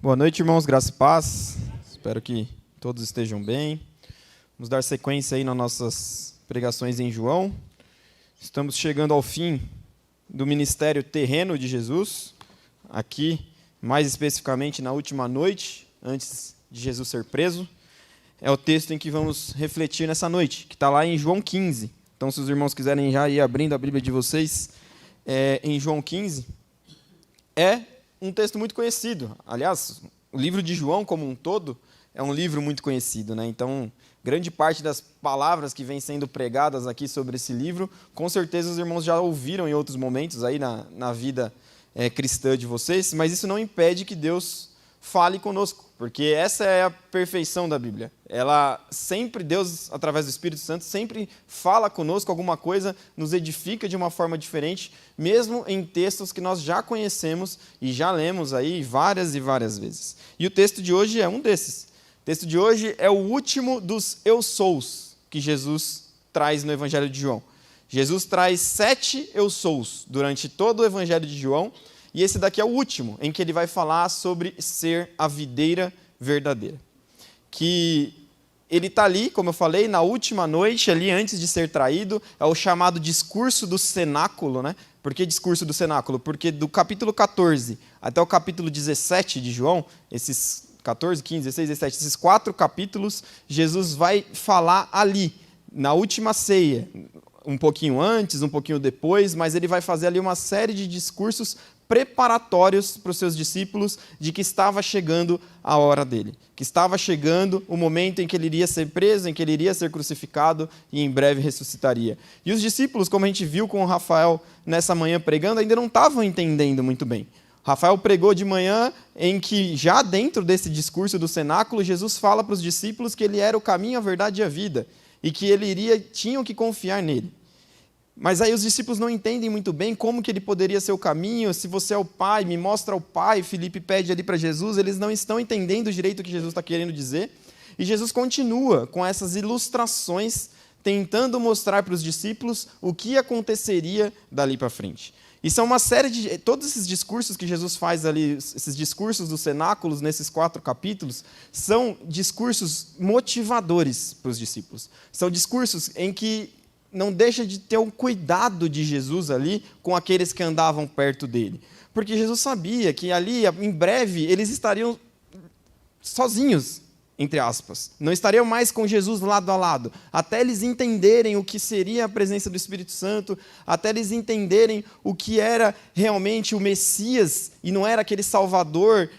Boa noite, irmãos, graça e paz. Espero que todos estejam bem. Vamos dar sequência aí nas nossas pregações em João. Estamos chegando ao fim do ministério terreno de Jesus, aqui, mais especificamente na última noite, antes de Jesus ser preso. É o texto em que vamos refletir nessa noite, que está lá em João 15. Então, se os irmãos quiserem já ir abrindo a Bíblia de vocês, em João 15, é um texto muito conhecido. Aliás, o livro de João como um todo é um livro muito conhecido, né? Então, grande parte das palavras que vêm sendo pregadas aqui sobre esse livro, com certeza os irmãos já ouviram em outros momentos aí na vida cristã de vocês, mas isso não impede que Deus fale conosco, porque essa é a perfeição da Bíblia. Ela sempre, Deus, através do Espírito Santo, sempre fala conosco alguma coisa, nos edifica de uma forma diferente, mesmo em textos que nós já conhecemos e já lemos aí várias e várias vezes. E o texto de hoje é um desses. O texto de hoje é o último dos eu sous que Jesus traz no Evangelho de João. Jesus traz 7 eu sous durante todo o Evangelho de João, e esse daqui é o último, em que ele vai falar sobre ser a videira verdadeira. Que ele está ali, como eu falei, na última noite, ali antes de ser traído, é o chamado discurso do cenáculo, né? Por que discurso do cenáculo? Porque do capítulo 14 até o capítulo 17 de João, esses 14, 15, 16, 17, esses 4 capítulos, Jesus vai falar ali, na última ceia, um pouquinho antes, um pouquinho depois, mas ele vai fazer ali uma série de discursos preparatórios para os seus discípulos de que estava chegando a hora dele, que estava chegando o momento em que ele iria ser preso, em que ele iria ser crucificado e em breve ressuscitaria. E os discípulos, como a gente viu com o Rafael nessa manhã pregando, ainda não estavam entendendo muito bem. Rafael pregou de manhã em que, já dentro desse discurso do cenáculo, Jesus fala para os discípulos que ele era o caminho, a verdade e a vida, e que tinham que confiar nele. Mas aí os discípulos não entendem muito bem como que ele poderia ser o caminho, se você é o Pai, me mostra o Pai, Filipe pede ali para Jesus, eles não estão entendendo direito o que Jesus está querendo dizer, e Jesus continua com essas ilustrações, tentando mostrar para os discípulos o que aconteceria dali para frente. E são uma série de... Todos esses discursos que Jesus faz ali, esses discursos dos cenáculos, nesses 4 capítulos, são discursos motivadores para os discípulos. São discursos em que não deixa de ter um cuidado de Jesus ali com aqueles que andavam perto dele. Porque Jesus sabia que ali, em breve, eles estariam sozinhos, entre aspas. Não estariam mais com Jesus lado a lado. Até eles entenderem o que seria a presença do Espírito Santo, até eles entenderem o que era realmente o Messias, e não era aquele salvador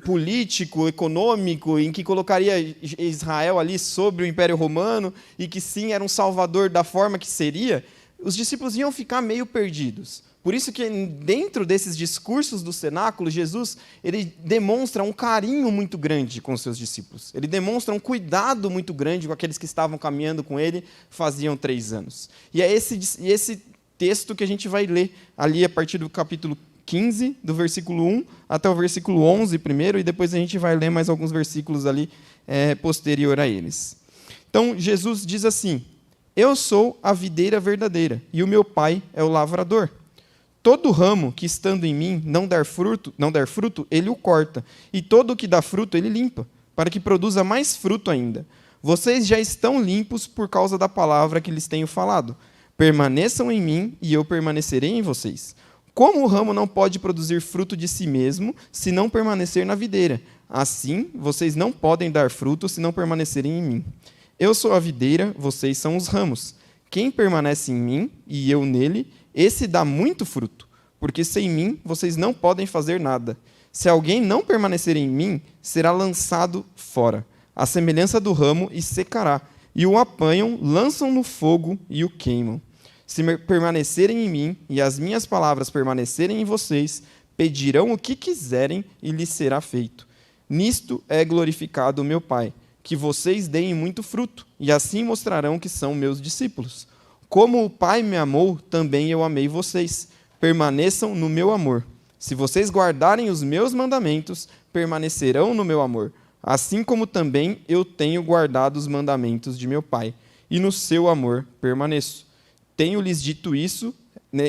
político, econômico, em que colocaria Israel ali sobre o Império Romano, e que sim, era um salvador da forma que seria, os discípulos iam ficar meio perdidos. Por isso que dentro desses discursos do cenáculo, Jesus ele demonstra um carinho muito grande com os seus discípulos. Ele demonstra um cuidado muito grande com aqueles que estavam caminhando com ele faziam 3 anos. E é esse texto que a gente vai ler ali a partir do capítulo 15, do versículo 1 até o versículo 11 primeiro, e depois a gente vai ler mais alguns versículos ali posterior a eles. Então, Jesus diz assim: eu sou a videira verdadeira, e o meu Pai é o lavrador. Todo ramo que, estando em mim, não der fruto, ele o corta, e todo o que dá fruto, ele limpa, para que produza mais fruto ainda. Vocês já estão limpos por causa da palavra que lhes tenho falado. Permaneçam em mim, e eu permanecerei em vocês. Como o ramo não pode produzir fruto de si mesmo, se não permanecer na videira, assim, vocês não podem dar fruto, se não permanecerem em mim. Eu sou a videira, vocês são os ramos. Quem permanece em mim, e eu nele, esse dá muito fruto, porque sem mim vocês não podem fazer nada. Se alguém não permanecer em mim, será lançado fora, à semelhança do ramo, e secará. E o apanham, lançam no fogo e o queimam. Se permanecerem em mim, e as minhas palavras permanecerem em vocês, pedirão o que quiserem e lhes será feito. Nisto é glorificado o meu Pai, que vocês deem muito fruto, e assim mostrarão que são meus discípulos. Como o Pai me amou, também eu amei vocês. Permaneçam no meu amor. Se vocês guardarem os meus mandamentos, permanecerão no meu amor, assim como também eu tenho guardado os mandamentos de meu Pai, e no seu amor permaneço. Tenho-lhes dito isso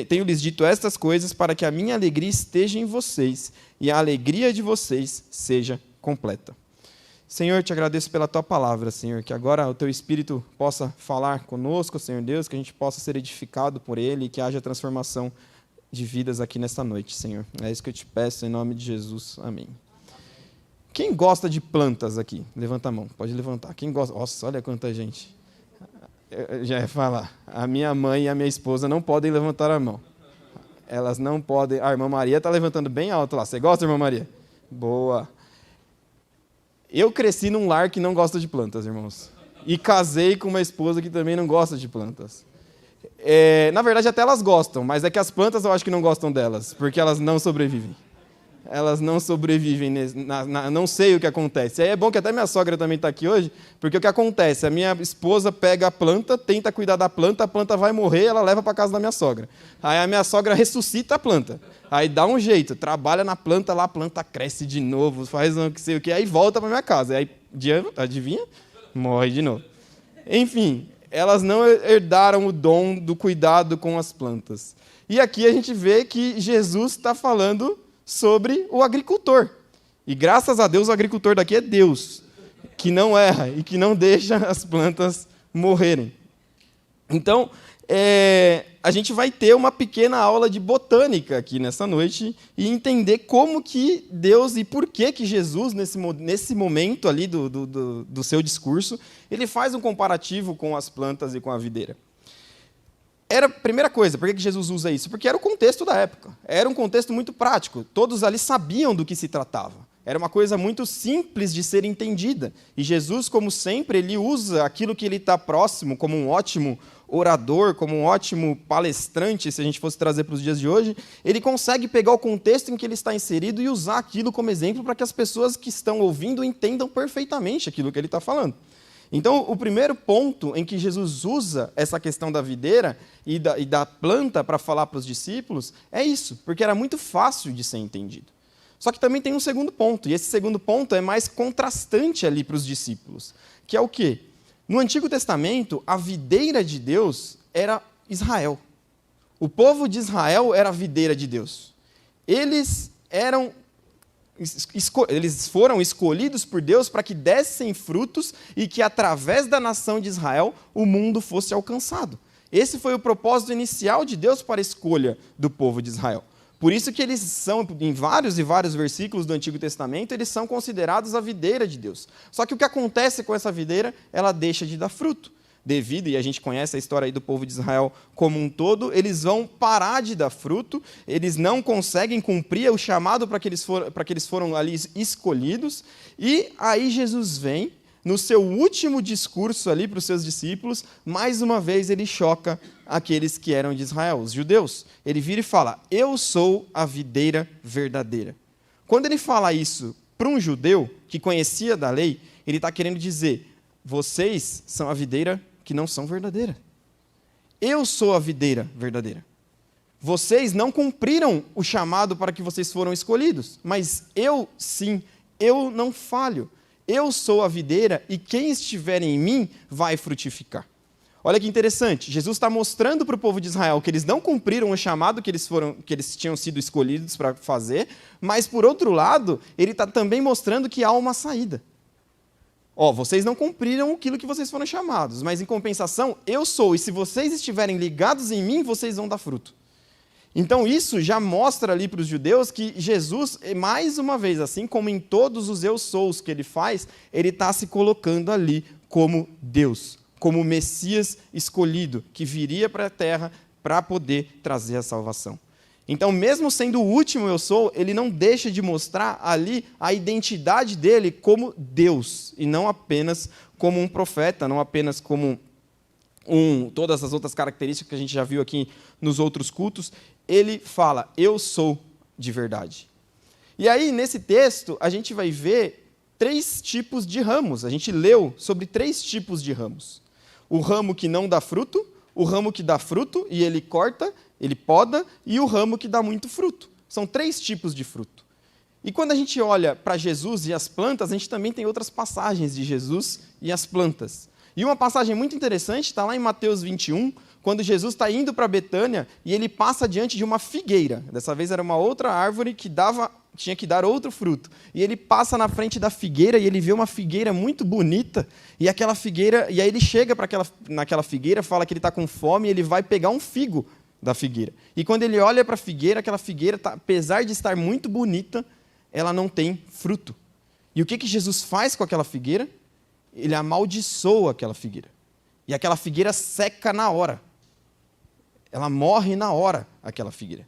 Tenho-lhes dito estas coisas para que a minha alegria esteja em vocês e a alegria de vocês seja completa. Senhor, te agradeço pela tua palavra, Senhor, que agora o teu Espírito possa falar conosco, Senhor Deus, que a gente possa ser edificado por ele e que haja transformação de vidas aqui nesta noite, Senhor. É isso que eu te peço, em nome de Jesus. Amém. Quem gosta de plantas aqui? Levanta a mão, pode levantar. Quem gosta? Nossa, olha quanta gente. Eu já ia falar. A minha mãe e a minha esposa não podem levantar a mão. Elas não podem. A irmã Maria está levantando bem alto lá. Você gosta, irmã Maria? Boa. Eu cresci num lar que não gosta de plantas, irmãos. E casei com uma esposa que também não gosta de plantas. Na verdade, até elas gostam, mas é que as plantas eu acho que não gostam delas, porque elas não sobrevivem. Elas não sobrevivem, não sei o que acontece. Aí é bom que até minha sogra também está aqui hoje, porque o que acontece? A minha esposa pega a planta, tenta cuidar da planta, a planta vai morrer, ela leva para casa da minha sogra. Aí a minha sogra ressuscita a planta. Aí dá um jeito, trabalha na planta lá, a planta cresce de novo, faz não sei o que, aí volta para minha casa. Aí, adivinha? Morre de novo. Enfim, elas não herdaram o dom do cuidado com as plantas. E aqui a gente vê que Jesus está falando sobre o agricultor. E graças a Deus o agricultor daqui é Deus, que não erra e que não deixa as plantas morrerem. Então, a gente vai ter uma pequena aula de botânica aqui nessa noite e entender como que Deus e por que Jesus, nesse momento ali do seu discurso, ele faz um comparativo com as plantas e com a videira. Era a primeira coisa, por que Jesus usa isso? Porque era o contexto da época, era um contexto muito prático, todos ali sabiam do que se tratava. Era uma coisa muito simples de ser entendida. E Jesus, como sempre, ele usa aquilo que ele está próximo, como um ótimo orador, como um ótimo palestrante, se a gente fosse trazer para os dias de hoje, ele consegue pegar o contexto em que ele está inserido e usar aquilo como exemplo para que as pessoas que estão ouvindo entendam perfeitamente aquilo que ele está falando. Então, o primeiro ponto em que Jesus usa essa questão da videira e da planta para falar para os discípulos é isso, porque era muito fácil de ser entendido. Só que também tem um segundo ponto, e esse segundo ponto é mais contrastante ali para os discípulos, que é o quê? No Antigo Testamento, a videira de Deus era Israel. O povo de Israel era a videira de Deus. Eles foram escolhidos por Deus para que dessem frutos e que, através da nação de Israel, o mundo fosse alcançado. Esse foi o propósito inicial de Deus para a escolha do povo de Israel. Por isso que eles são, em vários e vários versículos do Antigo Testamento, eles são considerados a videira de Deus. Só que o que acontece com essa videira, ela deixa de dar fruto. Devido, e a gente conhece a história aí do povo de Israel como um todo, eles vão parar de dar fruto, eles não conseguem cumprir o chamado para que eles foram ali escolhidos, e aí Jesus vem, no seu último discurso ali para os seus discípulos, mais uma vez ele choca aqueles que eram de Israel, os judeus. Ele vira e fala, eu sou a videira verdadeira. Quando ele fala isso para um judeu que conhecia da lei, ele está querendo dizer, vocês são a videira que não são verdadeira. Eu sou a videira verdadeira. Vocês não cumpriram o chamado para que vocês foram escolhidos, mas eu sim, eu não falho. Eu sou a videira e quem estiver em mim vai frutificar. Olha que interessante, Jesus está mostrando para o povo de Israel que eles não cumpriram o chamado que eles tinham sido escolhidos para fazer, mas, por outro lado, ele está também mostrando que há uma saída. Vocês não cumpriram aquilo que vocês foram chamados, mas, em compensação, eu sou, e se vocês estiverem ligados em mim, vocês vão dar fruto. Então, isso já mostra ali para os judeus que Jesus, mais uma vez, assim como em todos os eu sous que ele faz, ele está se colocando ali como Deus, como o Messias escolhido, que viria para a terra para poder trazer a salvação. Então, mesmo sendo o último eu sou, ele não deixa de mostrar ali a identidade dele como Deus, e não apenas como um profeta, não apenas como todas as outras características que a gente já viu aqui nos outros cultos. Ele fala, eu sou de verdade. E aí, nesse texto, a gente vai ver 3 tipos de ramos. A gente leu sobre 3 tipos de ramos. O ramo que não dá fruto, o ramo que dá fruto e ele corta, ele poda, e o ramo que dá muito fruto. São 3 tipos de fruto. E quando a gente olha para Jesus e as plantas, a gente também tem outras passagens de Jesus e as plantas. E uma passagem muito interessante está lá em Mateus 21, quando Jesus está indo para Betânia e ele passa diante de uma figueira. Dessa vez era uma outra árvore que tinha que dar outro fruto. E ele passa na frente da figueira e ele vê uma figueira muito bonita. E aquela figueira, e aí ele chega naquela figueira, fala que ele está com fome e ele vai pegar um figo da figueira. E quando ele olha para a figueira, aquela figueira, apesar de estar muito bonita, ela não tem fruto. E o que Jesus faz com aquela figueira? Ele amaldiçoa aquela figueira. E aquela figueira seca na hora. Ela morre na hora, aquela figueira.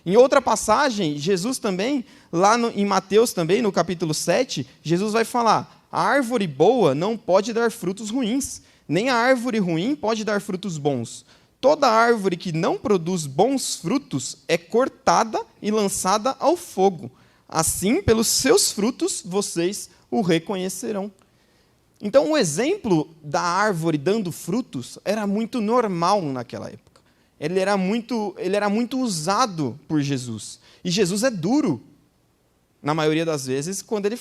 Em outra passagem, Jesus também, em Mateus também, no capítulo 7, Jesus vai falar: a árvore boa não pode dar frutos ruins, nem a árvore ruim pode dar frutos bons. Toda árvore que não produz bons frutos é cortada e lançada ao fogo. Assim, pelos seus frutos, vocês o reconhecerão. Então, o exemplo da árvore dando frutos era muito normal naquela época. Ele era muito usado por Jesus. E Jesus é duro, na maioria das vezes, quando ele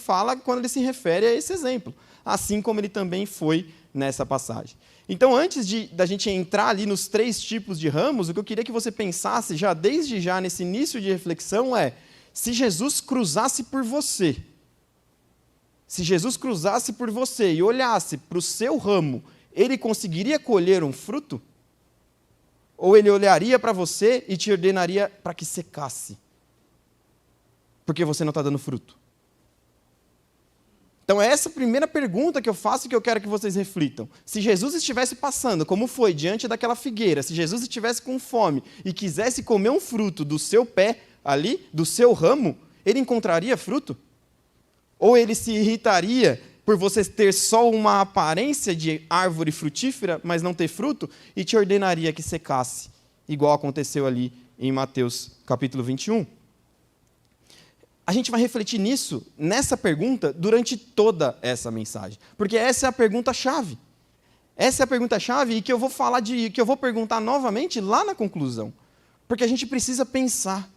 se refere a esse exemplo. Assim como ele também foi nessa passagem. Então, antes da gente entrar ali nos 3 tipos de ramos, o que eu queria que você pensasse, desde já, nesse início de reflexão, é: se Jesus cruzasse por você, e olhasse para o seu ramo, ele conseguiria colher um fruto? Ou ele olharia para você e te ordenaria para que secasse? Porque você não está dando fruto. Então, essa é a primeira pergunta que eu faço e que eu quero que vocês reflitam. Se Jesus estivesse passando, como foi, diante daquela figueira, se Jesus estivesse com fome e quisesse comer um fruto do seu pé ali, do seu ramo, ele encontraria fruto? Ou ele se irritaria por você ter só uma aparência de árvore frutífera, mas não ter fruto, e te ordenaria que secasse, igual aconteceu ali em Mateus capítulo 21? A gente vai refletir nessa pergunta, durante toda essa mensagem. Porque essa é a pergunta-chave. Essa é a pergunta-chave e que eu vou perguntar novamente lá na conclusão. Porque a gente precisa pensar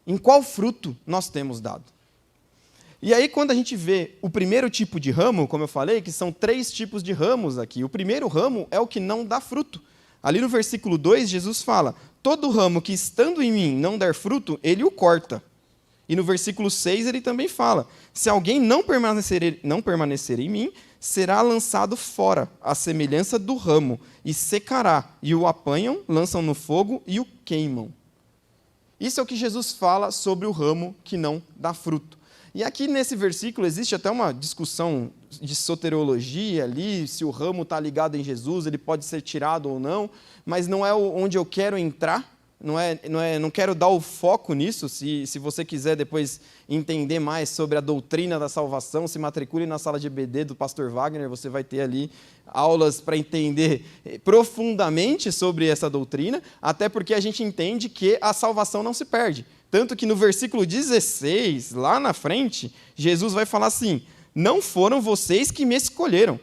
em qual fruto nós temos dado. E aí, quando a gente vê o primeiro tipo de ramo, como eu falei, que são 3 tipos de ramos aqui. O primeiro ramo é o que não dá fruto. Ali no versículo 2, Jesus fala: todo ramo que estando em mim não der fruto, ele o corta. E no versículo 6 ele também fala: se alguém não permanecer em mim, será lançado fora, à semelhança do ramo, e secará, e o apanham, lançam no fogo e o queimam. Isso é o que Jesus fala sobre o ramo que não dá fruto. E aqui nesse versículo existe até uma discussão de soteriologia ali, se o ramo está ligado em Jesus, ele pode ser tirado ou não, mas não é onde eu quero entrar. Não quero dar o foco nisso. Se você quiser depois entender mais sobre a doutrina da salvação, se matricule na sala de EBD do pastor Wagner, você vai ter ali aulas para entender profundamente sobre essa doutrina, até porque a gente entende que a salvação não se perde. Tanto que no versículo 16, lá na frente, Jesus vai falar assim: não foram vocês que me escolheram,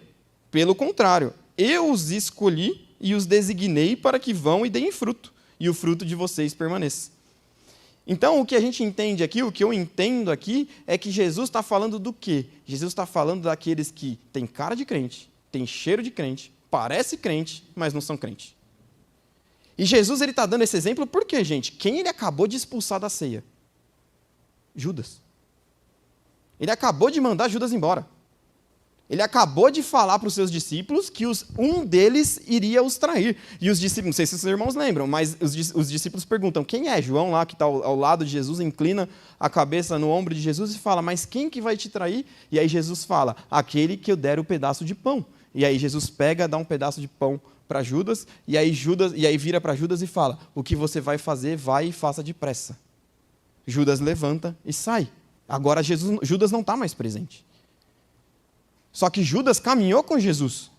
pelo contrário, eu os escolhi e os designei para que vão e deem fruto, e o fruto de vocês permaneça. Então, o que a gente entende aqui, o que eu entendo aqui, é que Jesus está falando do quê? Jesus está falando daqueles que têm cara de crente, têm cheiro de crente, parece crente, mas não são crente. E Jesus está dando esse exemplo por quê, gente? Quem ele acabou de expulsar da ceia? Judas. Ele acabou de mandar Judas embora. Ele acabou de falar para os seus discípulos que um deles iria os trair. E os discípulos, não sei se os irmãos lembram, mas os discípulos perguntam: quem é? João lá, que está ao lado de Jesus, inclina a cabeça no ombro de Jesus e fala: mas quem que vai te trair? E aí Jesus fala: aquele que eu der o pedaço de pão. E aí Jesus pega, dá um pedaço de pão para Judas, e aí vira para Judas e fala: o que você vai fazer, vai e faça depressa. Judas levanta e sai. Agora Judas não está mais presente. Só que Judas caminhou com Jesus.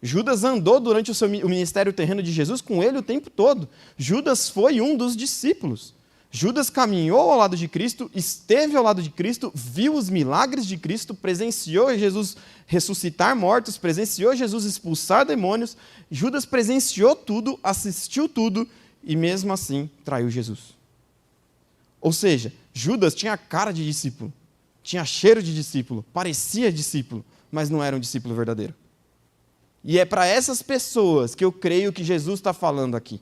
Judas andou durante o ministério terreno de Jesus com ele o tempo todo. Judas foi um dos discípulos. Judas caminhou ao lado de Cristo, esteve ao lado de Cristo, viu os milagres de Cristo, presenciou Jesus ressuscitar mortos, presenciou Jesus expulsar demônios. Judas presenciou tudo, assistiu tudo e mesmo assim traiu Jesus. Ou seja, Judas tinha cara de discípulo, tinha cheiro de discípulo, parecia discípulo, mas não era um discípulo verdadeiro. E é para essas pessoas que eu creio que Jesus está falando aqui.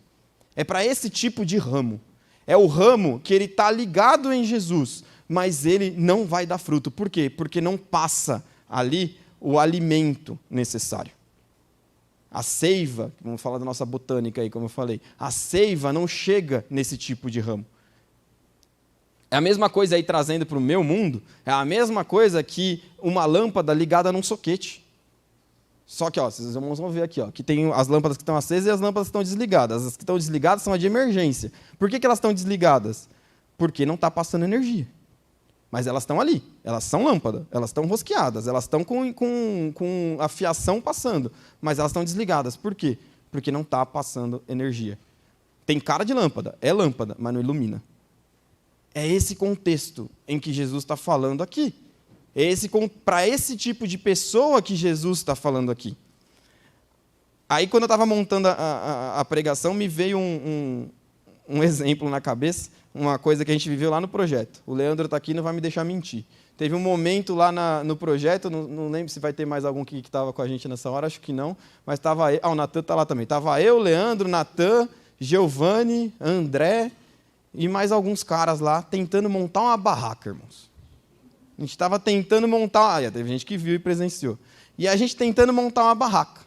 É para esse tipo de ramo. É o ramo que ele está ligado em Jesus, mas ele não vai dar fruto. Por quê? Porque não passa ali o alimento necessário. A seiva, vamos falar da nossa botânica aí, como eu falei, a seiva não chega nesse tipo de ramo. É a mesma coisa aí, trazendo para o meu mundo, é a mesma coisa que uma lâmpada ligada num soquete. Só que, ó, vocês vão ver aqui, ó, que tem as lâmpadas que estão acesas e as lâmpadas que estão desligadas. As que estão desligadas são as de emergência. Por que elas estão desligadas? Porque não está passando energia. Mas elas estão ali, elas são lâmpada, elas estão rosqueadas, elas estão com a fiação passando, mas elas estão desligadas. Por quê? Porque não está passando energia. Tem cara de lâmpada, é lâmpada, mas não ilumina. É esse contexto em que Jesus está falando aqui. É para esse tipo de pessoa que Jesus está falando aqui. Aí, quando eu estava montando a pregação, me veio um exemplo na cabeça, uma coisa que a gente viveu lá no projeto. O Leandro está aqui e não vai me deixar mentir. Teve um momento lá no projeto, não lembro se vai ter mais algum que estava com a gente nessa hora, acho que não, mas estava o Natan está lá também. Estava eu, Leandro, Natan, Giovanni, André e mais alguns caras lá tentando montar uma barraca, irmãos. A gente estava tentando montar... teve gente que viu e presenciou. E a gente tentando montar uma barraca.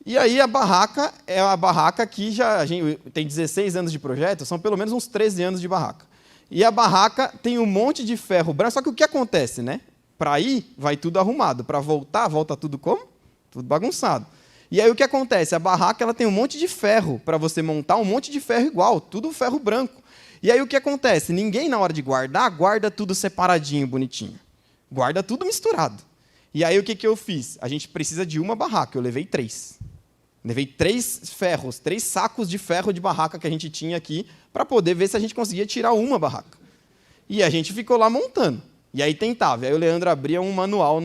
E aí a barraca é a barraca que a gente tem 16 anos de projeto, são pelo menos uns 13 anos de barraca. E a barraca tem um monte de ferro branco, só que o que acontece, né? Para ir, vai tudo arrumado. Para voltar, volta tudo como? Tudo bagunçado. E aí o que acontece? A barraca ela tem um monte de ferro para você montar, um monte de ferro igual, tudo ferro branco. E aí o que acontece? Ninguém, na hora de guardar, guarda tudo separadinho, bonitinho. Guarda tudo misturado. E aí o que eu fiz? A gente precisa de uma barraca, eu levei 3. Levei 3 ferros, 3 sacos de ferro de barraca que a gente tinha aqui, para poder ver se a gente conseguia tirar uma barraca. E a gente ficou lá montando. E aí tentava. Aí o Leandro abria um manual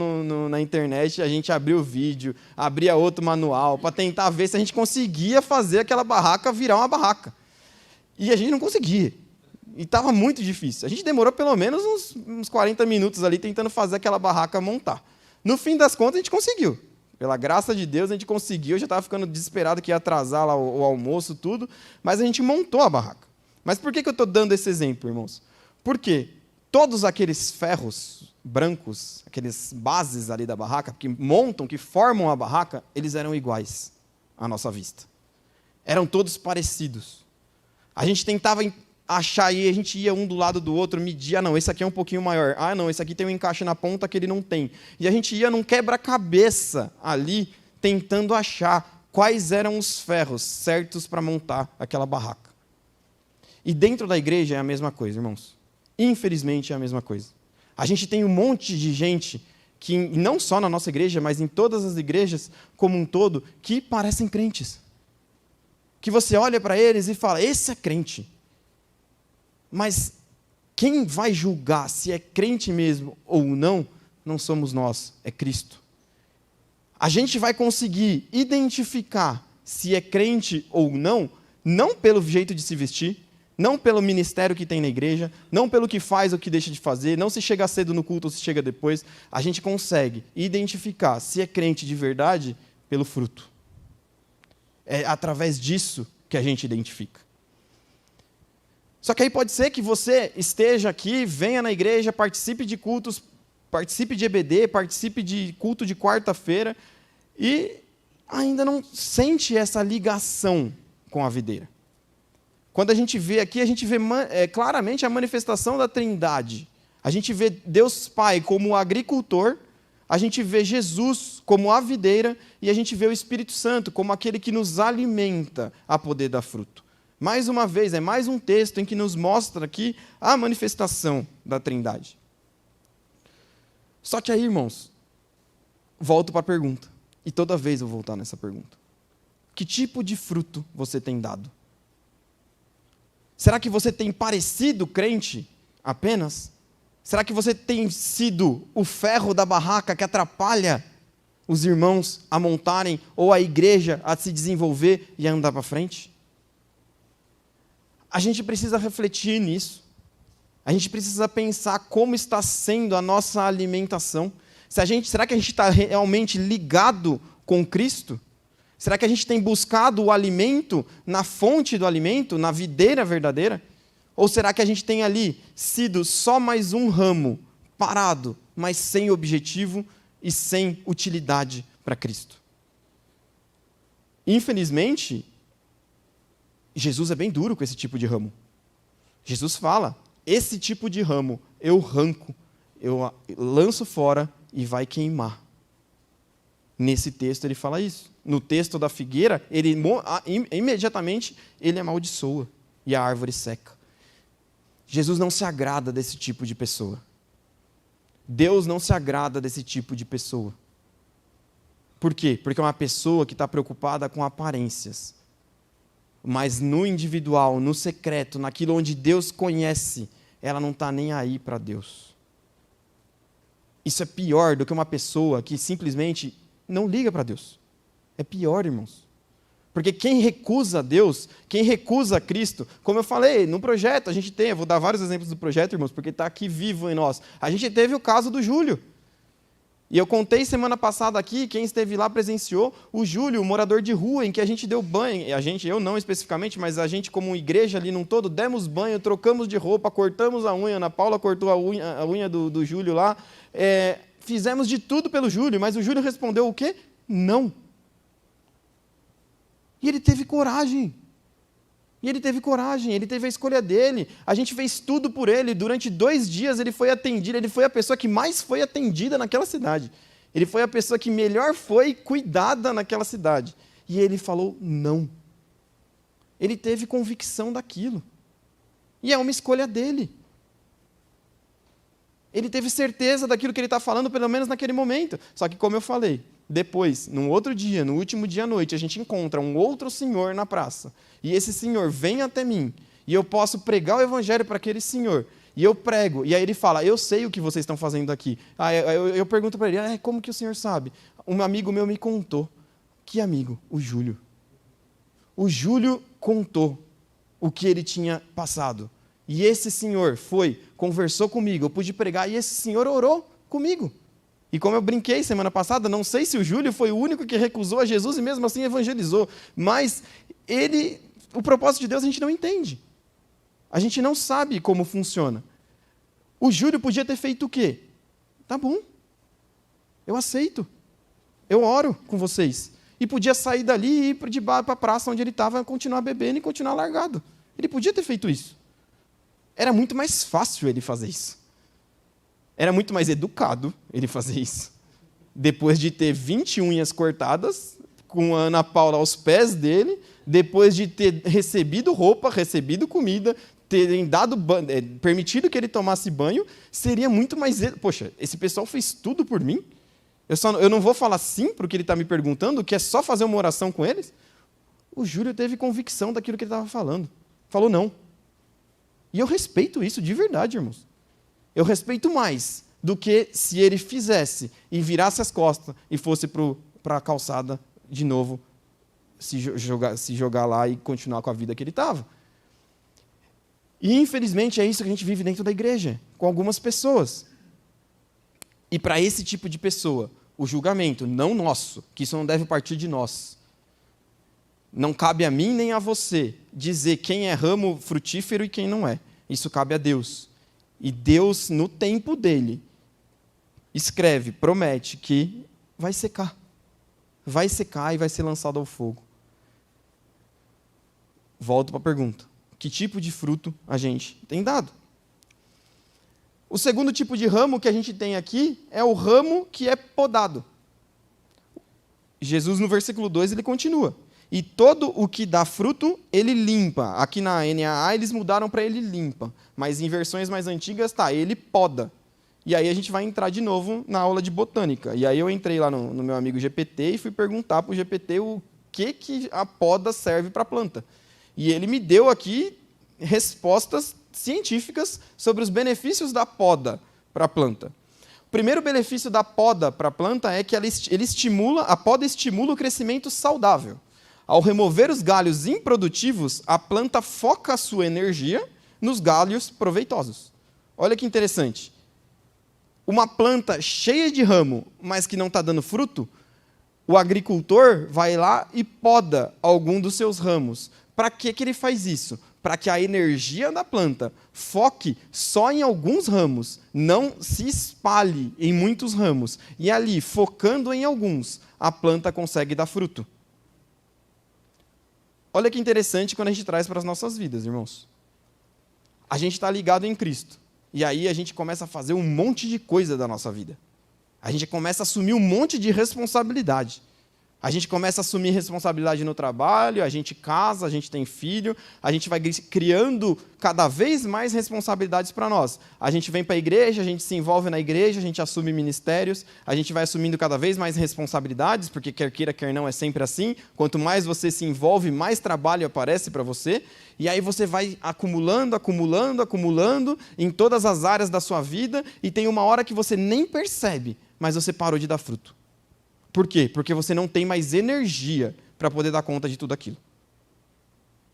na internet, a gente abria o vídeo, abria outro manual, para tentar ver se a gente conseguia fazer aquela barraca virar uma barraca. E a gente não conseguia. E estava muito difícil. A gente demorou pelo menos uns 40 minutos ali tentando fazer aquela barraca montar. No fim das contas, a gente conseguiu. Pela graça de Deus, a gente conseguiu. Eu já estava ficando desesperado que ia atrasar lá o almoço, tudo. Mas a gente montou a barraca. Mas por que eu estou dando esse exemplo, irmãos? Porque todos aqueles ferros brancos, aqueles bases ali da barraca, que montam, que formam a barraca, eles eram iguais à nossa vista. Eram todos parecidos. A gente tentava achar aí, a gente ia um do lado do outro, media, não, esse aqui é um pouquinho maior, não, esse aqui tem um encaixe na ponta que ele não tem. E a gente ia num quebra-cabeça ali, tentando achar quais eram os ferros certos para montar aquela barraca. E dentro da igreja é a mesma coisa, irmãos. Infelizmente é a mesma coisa. A gente tem um monte de gente, que não só na nossa igreja, mas em todas as igrejas como um todo, que parecem crentes. Que você olha para eles e fala, esse é crente. Mas quem vai julgar se é crente mesmo ou não, não somos nós, é Cristo. A gente vai conseguir identificar se é crente ou não pelo jeito de se vestir, não pelo ministério que tem na igreja, não pelo que faz ou que deixa de fazer, não se chega cedo no culto ou se chega depois. A gente consegue identificar se é crente de verdade pelo fruto. É através disso que a gente identifica. Só que aí pode ser que você esteja aqui, venha na igreja, participe de cultos, participe de EBD, participe de culto de quarta-feira e ainda não sente essa ligação com a videira. Quando a gente vê aqui, a gente vê claramente a manifestação da Trindade. A gente vê Deus Pai como o agricultor, a gente vê Jesus como a videira e a gente vê o Espírito Santo como aquele que nos alimenta a poder dar fruto. Mais uma vez, é mais um texto em que nos mostra aqui a manifestação da Trindade. Só que aí, irmãos, volto para a pergunta. E toda vez eu vou voltar nessa pergunta. Que tipo de fruto você tem dado? Será que você tem parecido crente apenas? Será que você tem sido o ferro da barraca que atrapalha os irmãos a montarem ou a igreja a se desenvolver e a andar para frente? A gente precisa refletir nisso. A gente precisa pensar como está sendo a nossa alimentação. Será que a gente está realmente ligado com Cristo? Será que a gente tem buscado o alimento na fonte do alimento, na videira verdadeira? Ou será que a gente tem ali sido só mais um ramo parado, mas sem objetivo e sem utilidade para Cristo? Infelizmente, Jesus é bem duro com esse tipo de ramo. Jesus fala, esse tipo de ramo eu arranco, eu lanço fora e vai queimar. Nesse texto ele fala isso. No texto da figueira, ele imediatamente ele amaldiçoa e a árvore seca. Jesus não se agrada desse tipo de pessoa. Deus não se agrada desse tipo de pessoa. Por quê? Porque é uma pessoa que está preocupada com aparências. Mas no individual, no secreto, naquilo onde Deus conhece, ela não está nem aí para Deus. Isso é pior do que uma pessoa que simplesmente não liga para Deus. É pior, irmãos. Porque quem recusa Deus, quem recusa Cristo, como eu falei, no projeto a gente tem, eu vou dar vários exemplos do projeto, irmãos, porque está aqui vivo em nós. A gente teve o caso do Júlio. E eu contei semana passada aqui, quem esteve lá presenciou, o Júlio, o morador de rua, em que a gente deu banho, eu não especificamente, mas a gente como igreja ali num todo, demos banho, trocamos de roupa, cortamos a unha, Ana Paula cortou a unha do Júlio lá, fizemos de tudo pelo Júlio, mas o Júlio respondeu o quê? Não. E ele teve coragem. Ele teve a escolha dele. A gente fez tudo por ele. Durante 2 dias ele foi atendido. Ele foi a pessoa que mais foi atendida naquela cidade. Ele foi a pessoa que melhor foi cuidada naquela cidade. E ele falou não. Ele teve convicção daquilo. E é uma escolha dele. Ele teve certeza daquilo que ele está falando, pelo menos naquele momento. Só que, como eu falei, depois, num outro dia, no último dia à noite, a gente encontra um outro senhor na praça. E esse senhor vem até mim. E eu posso pregar o evangelho para aquele senhor. E eu prego. E aí ele fala, eu sei o que vocês estão fazendo aqui. Eu pergunto para ele, como que o senhor sabe? Um amigo meu me contou. Que amigo? O Júlio. O Júlio contou o que ele tinha passado. E esse senhor foi, conversou comigo, eu pude pregar, e esse senhor orou comigo. E como eu brinquei semana passada, não sei se o Júlio foi o único que recusou a Jesus e mesmo assim evangelizou, mas o propósito de Deus a gente não entende. A gente não sabe como funciona. O Júlio podia ter feito o quê? Tá bom, eu aceito, eu oro com vocês. E podia sair dali e ir de bar para a praça onde ele estava, continuar bebendo e continuar largado. Ele podia ter feito isso. Era muito mais fácil ele fazer isso. Era muito mais educado ele fazer isso. Depois de ter 20 unhas cortadas, com a Ana Paula aos pés dele, depois de ter recebido roupa, recebido comida, terem permitido que ele tomasse banho, seria muito mais... Poxa, esse pessoal fez tudo por mim? Eu não vou falar sim para o que ele está me perguntando, que é só fazer uma oração com eles? O Júlio teve convicção daquilo que ele estava falando. Falou não. E eu respeito isso de verdade, irmãos. Eu respeito mais do que se ele fizesse e virasse as costas e fosse para a calçada de novo se jogar lá e continuar com a vida que ele estava. E, infelizmente, é isso que a gente vive dentro da igreja, com algumas pessoas. E para esse tipo de pessoa, o julgamento, não nosso, que isso não deve partir de nós. Não cabe a mim nem a você dizer quem é ramo frutífero e quem não é. Isso cabe a Deus. E Deus, no tempo dele, escreve, promete que vai secar. Vai secar e vai ser lançado ao fogo. Volto para a pergunta. Que tipo de fruto a gente tem dado? O segundo tipo de ramo que a gente tem aqui é o ramo que é podado. Jesus, no versículo 2, ele continua. E todo o que dá fruto, ele limpa. Aqui na NAA, eles mudaram para ele limpa. Mas em versões mais antigas, ele poda. E aí a gente vai entrar de novo na aula de botânica. E aí eu entrei lá no meu amigo GPT e fui perguntar para o GPT o que a poda serve para a planta. E ele me deu aqui respostas científicas sobre os benefícios da poda para a planta. O primeiro benefício da poda para a planta é que a poda estimula o crescimento saudável. Ao remover os galhos improdutivos, a planta foca a sua energia nos galhos proveitosos. Olha que interessante. Uma planta cheia de ramo, mas que não está dando fruto, o agricultor vai lá e poda algum dos seus ramos. Para que ele faz isso? Para que a energia da planta foque só em alguns ramos, não se espalhe em muitos ramos. E ali, focando em alguns, a planta consegue dar fruto. Olha que interessante quando a gente traz para as nossas vidas, irmãos. A gente está ligado em Cristo. E aí a gente começa a fazer um monte de coisa da nossa vida. A gente começa a assumir um monte de responsabilidade. A gente começa a assumir responsabilidade no trabalho, a gente casa, a gente tem filho, a gente vai criando cada vez mais responsabilidades para nós. A gente vem para a igreja, a gente se envolve na igreja, a gente assume ministérios, a gente vai assumindo cada vez mais responsabilidades, porque quer queira, quer não, é sempre assim. Quanto mais você se envolve, mais trabalho aparece para você. E aí você vai acumulando em todas as áreas da sua vida, e tem uma hora que você nem percebe, mas você parou de dar fruto. Por quê? Porque você não tem mais energia para poder dar conta de tudo aquilo.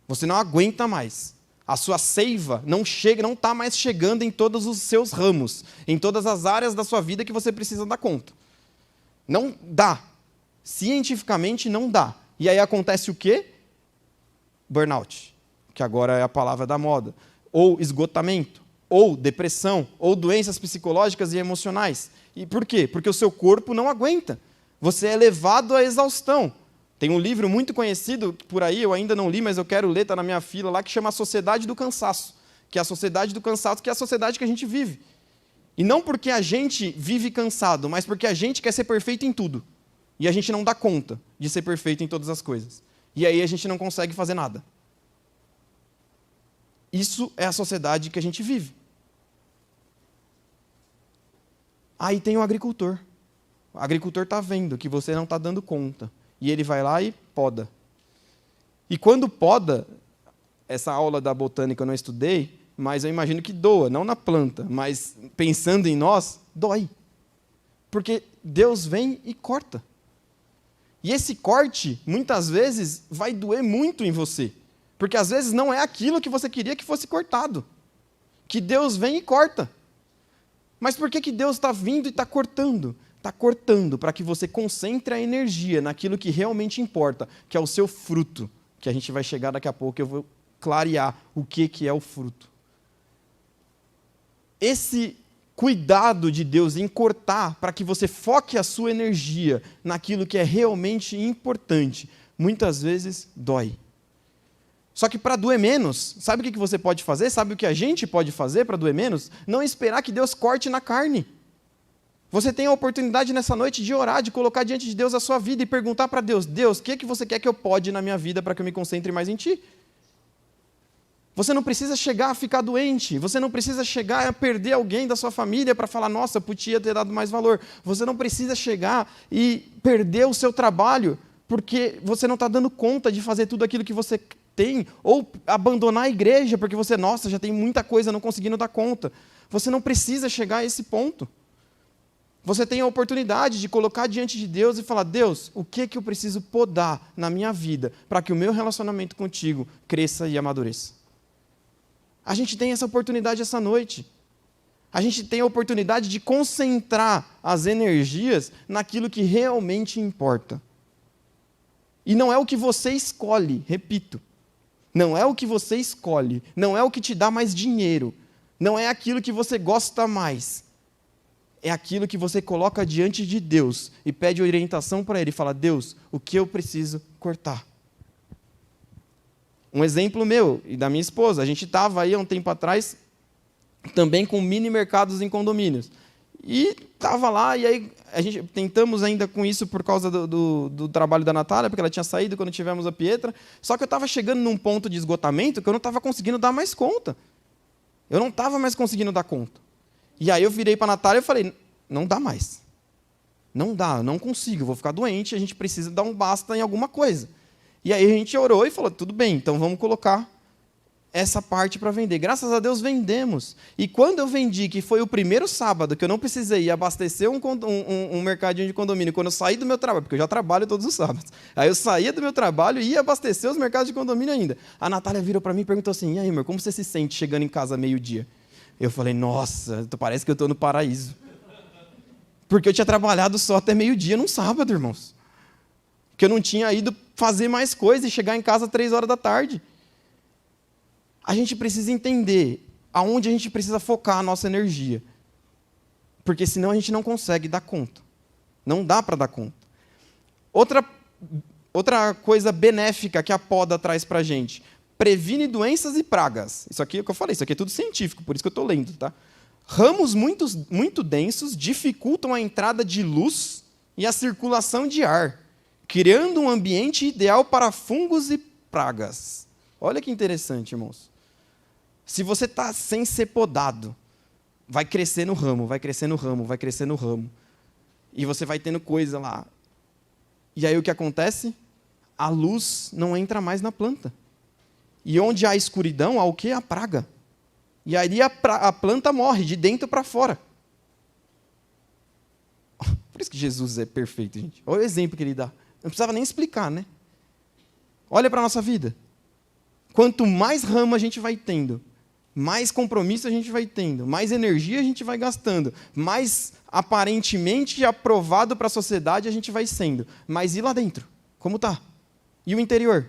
Você não aguenta mais. A sua seiva não está mais chegando em todos os seus ramos, em todas as áreas da sua vida que você precisa dar conta. Não dá. Cientificamente não dá. E aí acontece o quê? Burnout, que agora é a palavra da moda. Ou esgotamento, ou depressão, ou doenças psicológicas e emocionais. E por quê? Porque o seu corpo não aguenta. Você é levado à exaustão. Tem um livro muito conhecido por aí, eu ainda não li, mas eu quero ler, está na minha fila lá, que chama A Sociedade do Cansaço. Que é a sociedade do cansaço, que é a sociedade que a gente vive. E não porque a gente vive cansado, mas porque a gente quer ser perfeito em tudo. E a gente não dá conta de ser perfeito em todas as coisas. E aí a gente não consegue fazer nada. Isso é a sociedade que a gente vive. Aí tem o agricultor. O agricultor está vendo que você não está dando conta. E ele vai lá e poda. E quando poda, essa aula da botânica eu não estudei, mas eu imagino que doa, não na planta, mas pensando em nós, dói. Porque Deus vem e corta. E esse corte, muitas vezes, vai doer muito em você. Porque às vezes não é aquilo que você queria que fosse cortado. Que Deus vem e corta. Mas por que Deus está vindo e está cortando? Está cortando para que você concentre a energia naquilo que realmente importa, que é o seu fruto, que a gente vai chegar daqui a pouco, eu vou clarear o que é o fruto. Esse cuidado de Deus em cortar para que você foque a sua energia naquilo que é realmente importante, muitas vezes dói. Só que para doer menos, sabe o que você pode fazer? Sabe o que a gente pode fazer para doer menos? Não esperar que Deus corte na carne. Você tem a oportunidade nessa noite de orar, de colocar diante de Deus a sua vida e perguntar para Deus, Deus, o que você quer que eu pode na minha vida para que eu me concentre mais em Ti? Você não precisa chegar a ficar doente, você não precisa chegar a perder alguém da sua família para falar, nossa, podia ter dado mais valor. Você não precisa chegar e perder o seu trabalho porque você não está dando conta de fazer tudo aquilo que você tem, ou abandonar a igreja porque você, nossa, já tem muita coisa, não conseguindo dar conta. Você não precisa chegar a esse ponto. Você tem a oportunidade de colocar diante de Deus e falar, Deus, o que eu preciso podar na minha vida para que o meu relacionamento contigo cresça e amadureça? A gente tem essa oportunidade essa noite. A gente tem a oportunidade de concentrar as energias naquilo que realmente importa. E não é o que você escolhe, repito. Não é o que você escolhe, não é o que te dá mais dinheiro, não é aquilo que você gosta mais. É aquilo que você coloca diante de Deus e pede orientação para Ele e fala, Deus, o que eu preciso cortar? Um exemplo meu e da minha esposa, a gente estava aí há um tempo atrás também com mini mercados em condomínios. E estava lá, e aí a gente tentamos ainda com isso por causa do trabalho da Natália, porque ela tinha saído quando tivemos a Pietra, só que eu estava chegando num ponto de esgotamento que eu não estava conseguindo dar mais conta. Eu não estava mais conseguindo dar conta. E aí eu virei para a Natália e falei, não dá mais. Não dá, eu não consigo, eu vou ficar doente, a gente precisa dar um basta em alguma coisa. E aí a gente orou e falou, tudo bem, então vamos colocar essa parte para vender. Graças a Deus vendemos. E quando eu vendi, que foi o primeiro sábado, que eu não precisei ir abastecer um mercadinho de condomínio, quando eu saí do meu trabalho, porque eu já trabalho todos os sábados. Aí eu saía do meu trabalho e ia abastecer os mercados de condomínio ainda. A Natália virou para mim e perguntou assim, e aí, amor, como você se sente chegando em casa meio-dia? Eu falei, nossa, parece que eu estou no paraíso. Porque eu tinha trabalhado só até meio-dia num sábado, irmãos. porque eu não tinha ido fazer mais coisa e chegar em casa 3 horas da tarde. A gente precisa entender aonde a gente precisa focar a nossa energia, porque senão a gente não consegue dar conta. Não dá para dar conta. Outra coisa benéfica que a poda traz para a gente: previne doenças e pragas. Isso aqui é o que eu falei, isso aqui é tudo científico, por isso que eu estou lendo. Tá? Ramos muito densos dificultam a entrada de luz e a circulação de ar, criando um ambiente ideal para fungos e pragas. Olha que interessante, irmãos. Se você está sem ser podado, vai crescer no ramo, vai crescer no ramo, vai crescer no ramo. E você vai tendo coisa lá. E aí o que acontece? A luz não entra mais na planta. E onde há escuridão, há o quê? A praga. E aí a planta morre, de dentro para fora. Por isso que Jesus é perfeito, gente. Olha o exemplo que ele dá. Não precisava nem explicar, né? Olha para a nossa vida. Quanto mais ramo a gente vai tendo, mais compromisso a gente vai tendo, mais energia a gente vai gastando, mais aparentemente aprovado para a sociedade a gente vai sendo. Mas e lá dentro? Como está? E o interior?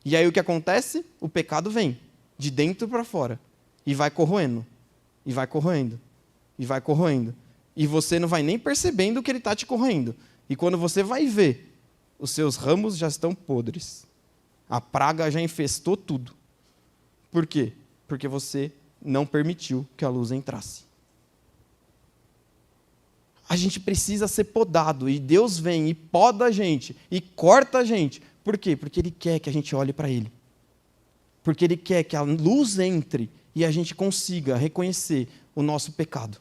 E aí o que acontece? O pecado vem, de dentro para fora, e vai corroendo, e vai corroendo, e vai corroendo. E você não vai nem percebendo que ele está te corroendo. E quando você vai ver, os seus ramos já estão podres. A praga já infestou tudo. Por quê? Porque você não permitiu que a luz entrasse. A gente precisa ser podado, e Deus vem e poda a gente, e corta a gente. Por quê? Porque Ele quer que a gente olhe para Ele. Porque Ele quer que a luz entre e a gente consiga reconhecer o nosso pecado.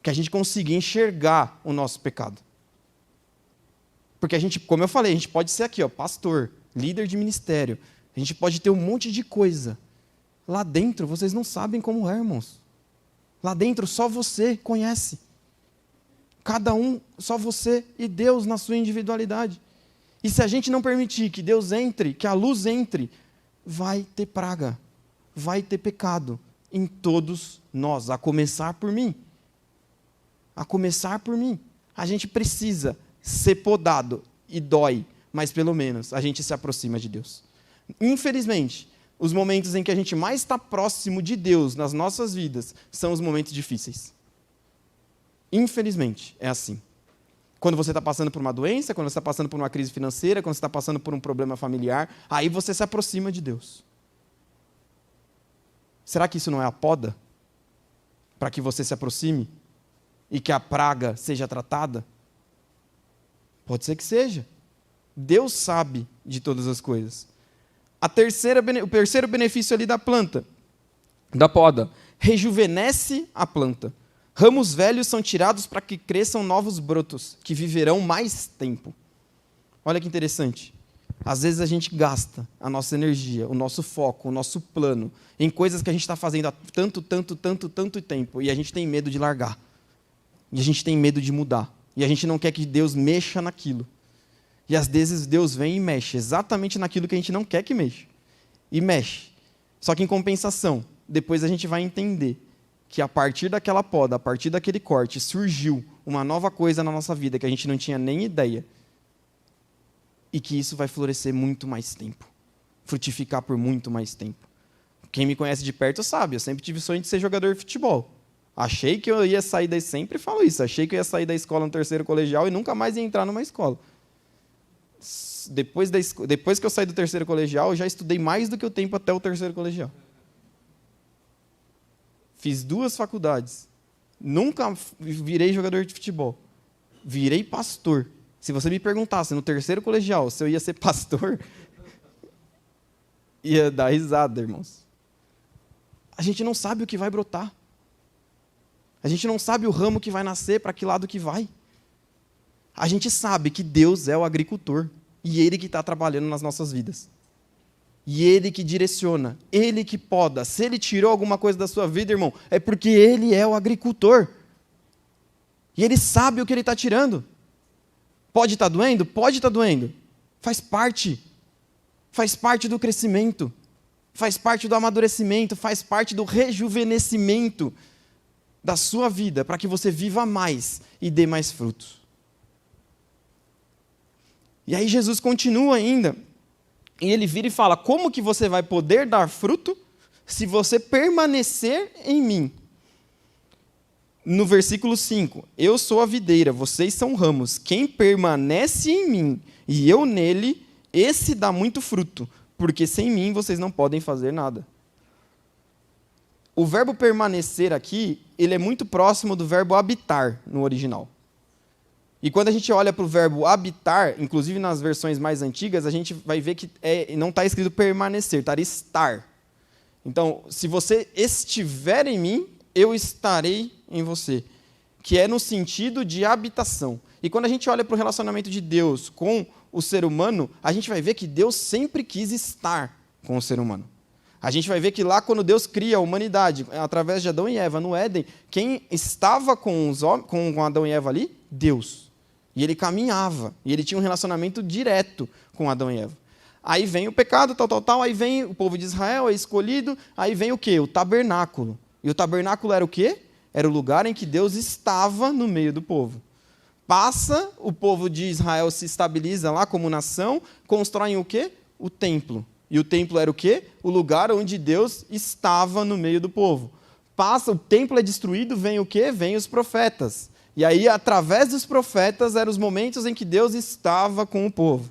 Que a gente consiga enxergar o nosso pecado. Porque a gente, como eu falei, a gente pode ser aqui, pastor, líder de ministério, a gente pode ter um monte de coisa. Lá dentro, vocês não sabem como é, irmãos. Lá dentro, só você conhece. Cada um, só você e Deus na sua individualidade. E se a gente não permitir que Deus entre, que a luz entre, vai ter praga, vai ter pecado em todos nós, a começar por mim. A começar por mim. A gente precisa ser podado, e dói, mas pelo menos a gente se aproxima de Deus. Infelizmente, os momentos em que a gente mais está próximo de Deus nas nossas vidas são os momentos difíceis. Infelizmente, é assim. Quando você está passando por uma doença, quando você está passando por uma crise financeira, quando você está passando por um problema familiar, aí você se aproxima de Deus. Será que isso não é a poda? Para que você se aproxime? E que a praga seja tratada? Pode ser que seja. Deus sabe de todas as coisas. O terceiro benefício ali da planta, da poda, rejuvenesce a planta. Ramos velhos são tirados para que cresçam novos brotos, que viverão mais tempo. Olha que interessante. Às vezes a gente gasta a nossa energia, o nosso foco, o nosso plano, em coisas que a gente está fazendo há tanto tempo, e a gente tem medo de largar. E a gente tem medo de mudar. E a gente não quer que Deus mexa naquilo. E às vezes Deus vem e mexe exatamente naquilo que a gente não quer que mexa. E mexe. Só que em compensação, depois a gente vai entender que a partir daquela poda, a partir daquele corte, surgiu uma nova coisa na nossa vida que a gente não tinha nem ideia. E que isso vai florescer muito mais tempo. Frutificar por muito mais tempo. Quem me conhece de perto sabe, eu sempre tive sonho de ser jogador de futebol. Achei que eu ia sair sempre falo isso, achei que eu ia sair da escola no terceiro colegial e nunca mais ia entrar numa escola. Depois que eu saí do terceiro colegial, eu já estudei mais do que o tempo até o terceiro colegial. Fiz 2 faculdades. Nunca virei jogador de futebol. Virei pastor. Se você me perguntasse no terceiro colegial se eu ia ser pastor, ia dar risada, irmãos. A gente não sabe o que vai brotar. A gente não sabe o ramo que vai nascer, para que lado que vai. A gente sabe que Deus é o agricultor. E Ele que está trabalhando nas nossas vidas. E Ele que direciona. Ele que poda. Se Ele tirou alguma coisa da sua vida, irmão, é porque Ele é o agricultor. E Ele sabe o que Ele está tirando. Pode estar doendo? Pode estar doendo. Faz parte. Faz parte do crescimento. Faz parte do amadurecimento. Faz parte do rejuvenescimento da sua vida, para que você viva mais e dê mais frutos. E aí Jesus continua ainda, e ele vira e fala, como que você vai poder dar fruto se você permanecer em mim? No versículo 5, eu sou a videira, vocês são ramos, quem permanece em mim e eu nele, esse dá muito fruto, porque sem mim vocês não podem fazer nada. O verbo permanecer aqui, ele é muito próximo do verbo habitar no original. E quando a gente olha para o verbo habitar, inclusive nas versões mais antigas, a gente vai ver que não está escrito permanecer, está estar. Então, se você estiver em mim, eu estarei em você, que é no sentido de habitação. E quando a gente olha para o relacionamento de Deus com o ser humano, a gente vai ver que Deus sempre quis estar com o ser humano. A gente vai ver que lá quando Deus cria a humanidade, através de Adão e Eva no Éden, quem estava com Adão e Eva ali? Deus. E ele caminhava, e ele tinha um relacionamento direto com Adão e Eva. Aí vem o pecado, tal, aí vem o povo de Israel, é escolhido, aí vem o quê? O tabernáculo. E o tabernáculo era o quê? Era o lugar em que Deus estava no meio do povo. Passa, o povo de Israel se estabiliza lá como nação, constroem o quê? O templo. E o templo era o quê? O lugar onde Deus estava no meio do povo. Passa, o templo é destruído, vem o quê? Vem os profetas. E aí, através dos profetas, eram os momentos em que Deus estava com o povo.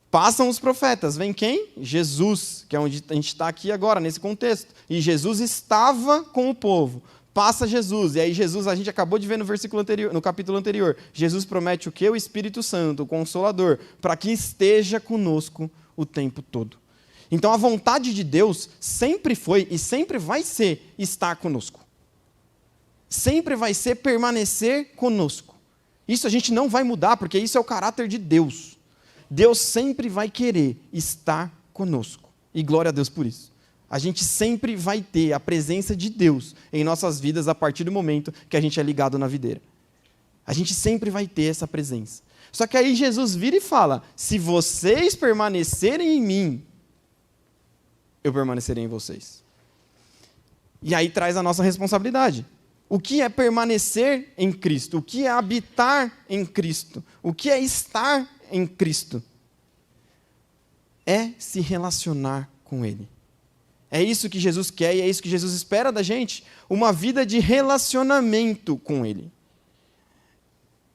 Passam os profetas, vem quem? Jesus, que é onde a gente está aqui agora, nesse contexto. E Jesus estava com o povo. Passa Jesus, e aí Jesus, a gente acabou de ver no versículo anterior, no capítulo anterior, Jesus promete o quê? O Espírito Santo, o Consolador, para que esteja conosco o tempo todo. Então a vontade de Deus sempre foi e sempre vai ser estar conosco. Sempre vai ser permanecer conosco. Isso a gente não vai mudar, porque isso é o caráter de Deus. Deus sempre vai querer estar conosco. E glória a Deus por isso. A gente sempre vai ter a presença de Deus em nossas vidas a partir do momento que a gente é ligado na videira. A gente sempre vai ter essa presença. Só que aí Jesus vira e fala, se vocês permanecerem em mim, eu permanecerei em vocês. E aí traz a nossa responsabilidade. O que é permanecer em Cristo? O que é habitar em Cristo? O que é estar em Cristo? É se relacionar com Ele. É isso que Jesus quer e é isso que Jesus espera da gente, uma vida de relacionamento com Ele.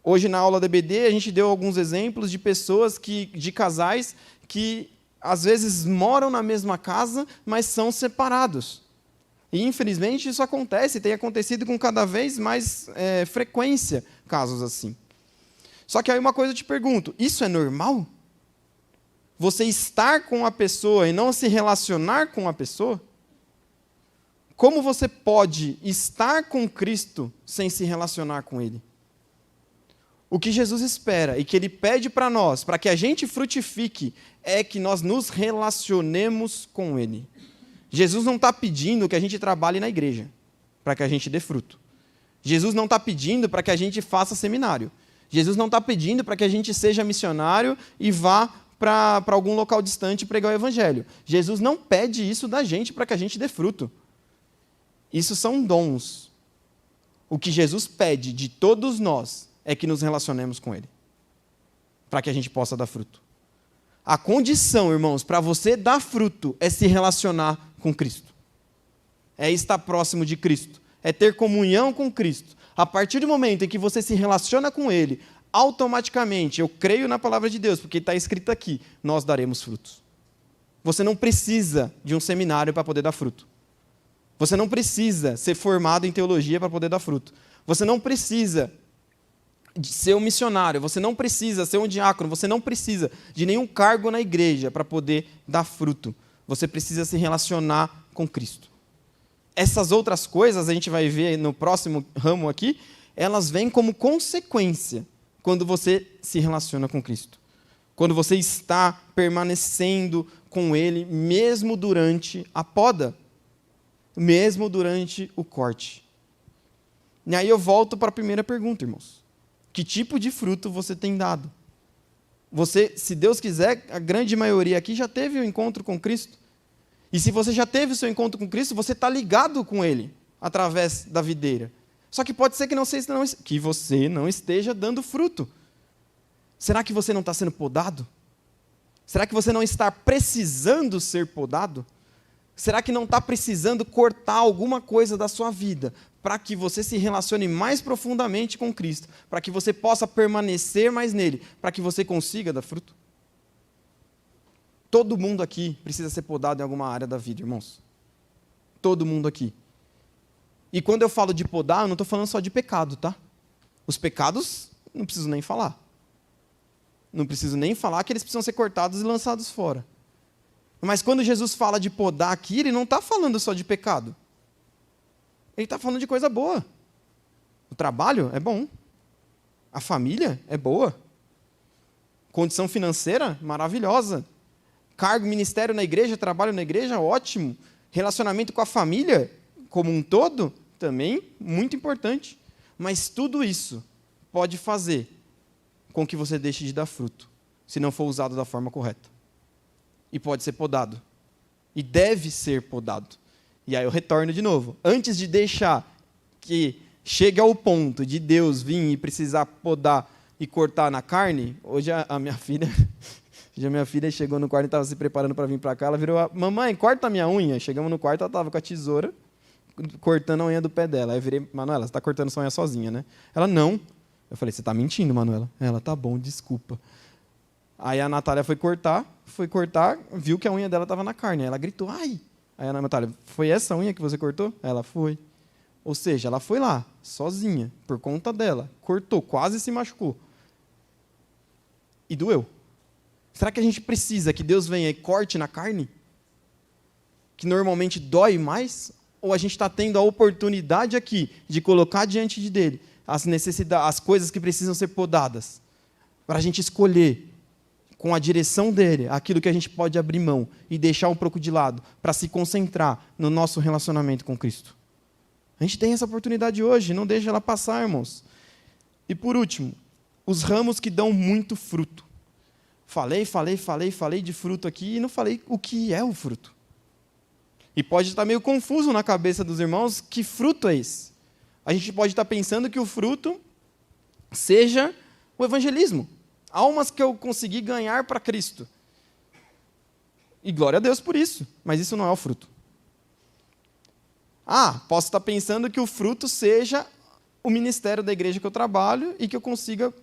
Hoje na aula da EBD a gente deu alguns exemplos de pessoas, de casais que às vezes moram na mesma casa, mas são separados. E infelizmente isso acontece, tem acontecido com cada vez mais frequência casos assim. Só que aí uma coisa eu te pergunto, isso é normal? Você estar com a pessoa e não se relacionar com a pessoa? Como você pode estar com Cristo sem se relacionar com Ele? O que Jesus espera e que Ele pede para nós, para que a gente frutifique, é que nós nos relacionemos com Ele. Jesus não está pedindo que a gente trabalhe na igreja, para que a gente dê fruto. Jesus não está pedindo para que a gente faça seminário. Jesus não está pedindo para que a gente seja missionário e vá para algum local distante pregar o evangelho. Jesus não pede isso da gente para que a gente dê fruto. Isso são dons. O que Jesus pede de todos nós é que nos relacionemos com Ele, para que a gente possa dar fruto. A condição, irmãos, para você dar fruto é se relacionar com Cristo. É estar próximo de Cristo. É ter comunhão com Cristo. A partir do momento em que você se relaciona com Ele, automaticamente, eu creio na palavra de Deus, porque está escrito aqui, nós daremos frutos. Você não precisa de um seminário para poder dar fruto. Você não precisa ser formado em teologia para poder dar fruto. Você não precisa de ser um missionário, você não precisa ser um diácono, você não precisa de nenhum cargo na igreja para poder dar fruto. Você precisa se relacionar com Cristo. Essas outras coisas, a gente vai ver no próximo ramo aqui, elas vêm como consequência quando você se relaciona com Cristo. Quando você está permanecendo com Ele, mesmo durante a poda, mesmo durante o corte. E aí eu volto para a primeira pergunta, irmãos. Que tipo de fruto você tem dado? Você, se Deus quiser, a grande maioria aqui já teve um encontro com Cristo. E se você já teve o seu encontro com Cristo, você está ligado com Ele, através da videira. Só que pode ser que você não esteja dando fruto. Será que você não está sendo podado? Será que você não está precisando ser podado? Será que não está precisando cortar alguma coisa da sua vida para que você se relacione mais profundamente com Cristo, para que você possa permanecer mais nele, para que você consiga dar fruto? Todo mundo aqui precisa ser podado em alguma área da vida, irmãos. Todo mundo aqui. E quando eu falo de podar, eu não estou falando só de pecado, tá? Os pecados, não preciso nem falar. Não preciso nem falar que eles precisam ser cortados e lançados fora. Mas quando Jesus fala de podar aqui, ele não está falando só de pecado. Ele está falando de coisa boa. O trabalho é bom. A família é boa. Condição financeira, maravilhosa. Cargo, ministério na igreja, trabalho na igreja, ótimo. Relacionamento com a família, como um todo, também muito importante. Mas tudo isso pode fazer com que você deixe de dar fruto, se não for usado da forma correta. E pode ser podado. E deve ser podado. E aí eu retorno de novo. Antes de deixar que chegue ao ponto de Deus vir e precisar podar e cortar na carne, hoje a minha filha... Já minha filha chegou no quarto e estava se preparando para vir para cá. Ela virou, mamãe, corta a minha unha. Chegamos no quarto, ela estava com a tesoura, cortando a unha do pé dela. Aí eu virei, Manuela, você está cortando sua unha sozinha, né? Ela, não. Eu falei, você está mentindo, Manuela? Ela, tá bom, desculpa. Aí a Natália foi cortar, viu que a unha dela estava na carne. Aí ela gritou, ai. Aí a Natália, foi essa unha que você cortou? Ela, foi. Ou seja, ela foi lá, sozinha, por conta dela, cortou, quase se machucou. E doeu. Será que a gente precisa que Deus venha e corte na carne? Que normalmente dói mais? Ou a gente está tendo a oportunidade aqui de colocar diante dele as necessidades, as coisas que precisam ser podadas, para a gente escolher, com a direção dele, aquilo que a gente pode abrir mão e deixar um pouco de lado, para se concentrar no nosso relacionamento com Cristo? A gente tem essa oportunidade hoje, não deixa ela passar, irmãos. E por último, os ramos que dão muito fruto. Falei de fruto aqui e não falei o que é o fruto. E pode estar meio confuso na cabeça dos irmãos, que fruto é esse? A gente pode estar pensando que o fruto seja o evangelismo. Almas que eu consegui ganhar para Cristo. E glória a Deus por isso, mas isso não é o fruto. Posso estar pensando que o fruto seja o ministério da igreja que eu trabalho e que eu consiga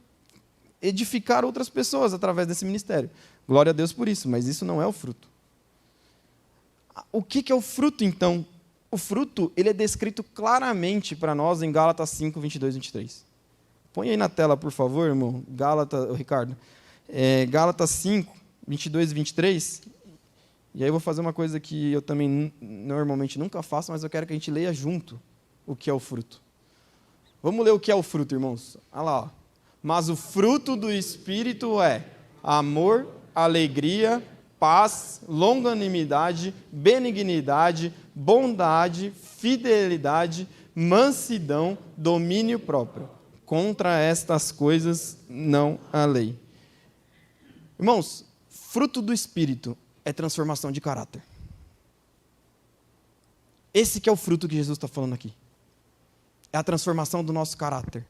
edificar outras pessoas através desse ministério. Glória a Deus por isso, mas isso não é o fruto. O que é o fruto, então? O fruto, ele é descrito claramente para nós em Gálatas 5, 22 e 23. Põe aí na tela, por favor, irmão. Ricardo. Gálatas 5, 22 e 23. E aí eu vou fazer uma coisa que eu também normalmente nunca faço, mas eu quero que a gente leia junto o que é o fruto. Vamos ler o que é o fruto, irmãos. Olha lá, ó. Mas o fruto do Espírito é amor, alegria, paz, longanimidade, benignidade, bondade, fidelidade, mansidão, domínio próprio. Contra estas coisas não há lei. Irmãos, fruto do Espírito é transformação de caráter. Esse que é o fruto que Jesus está falando aqui. É a transformação do nosso caráter.